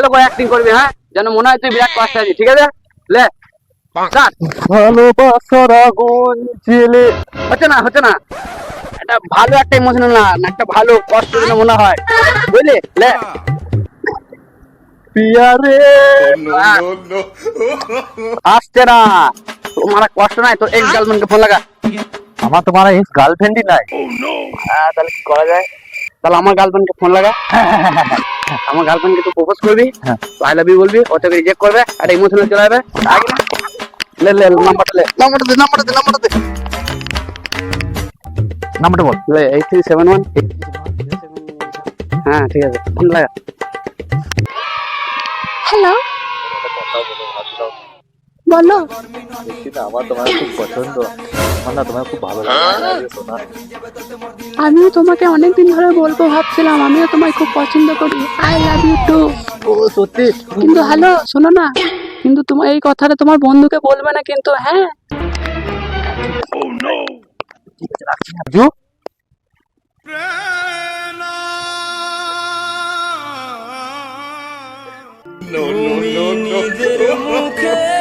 ভালো করে অ্যাক্টিং করবি, হ্যাঁ, যেন মনে হয় তুই বিরাট কষ্ট আছিস, ঠিক আছে? লে স্টার্ট। ভালোবাসার আগুন জেলে। হচ্ছে না, এটা ভালো একটা ইমোশনাল না, একটা ভালো কষ্ট যেন মনে হয়, বুঝলি? লে পিয়ারে। আসছে না, তোমার আর কষ্ট নাই, তোর এক্স গার্লফ্রেন্ডকে ফোন লাগা। আমার তোমার এক্স গার্লফ্রেন্ডই নাই। হ্যাঁ, তাহলে কি করা যায়? তাহলে আমার গার্লফ্রেন্ডকে ফোন লাগা। আমার গার্লফ্রেন্ডকে তুই প্রপোজ করবি, হ্যাঁ। আই লাভ ইউ বলবি, ও তোকে রিজেক্ট করবে, একটা ইমোশনাল চলে যাবে। আগে না, লে নাম্বারটা দে। নাম্বারটা বল। লে 8371। হ্যাঁ ঠিক আছে, ফোন লাগা। হ্যালো, বলো। আমার তোমার খুব পছন্দ, আমার না তোমার খুব ভালো লাগে শোনা। আমিও তোমাকে অনেকদিন ধরে বলবো ভাবছিলাম, আমিও তোমায় খুব পছন্দ করি, আই লাভ ইউ টু। ও সত্যি? কিন্তু হ্যালো, শোনো না, কিন্তু তোমার এই কথাটা তোমার বন্ধুকে বলবে না কিন্তু, হ্যাঁ? জু, No, no, no, no.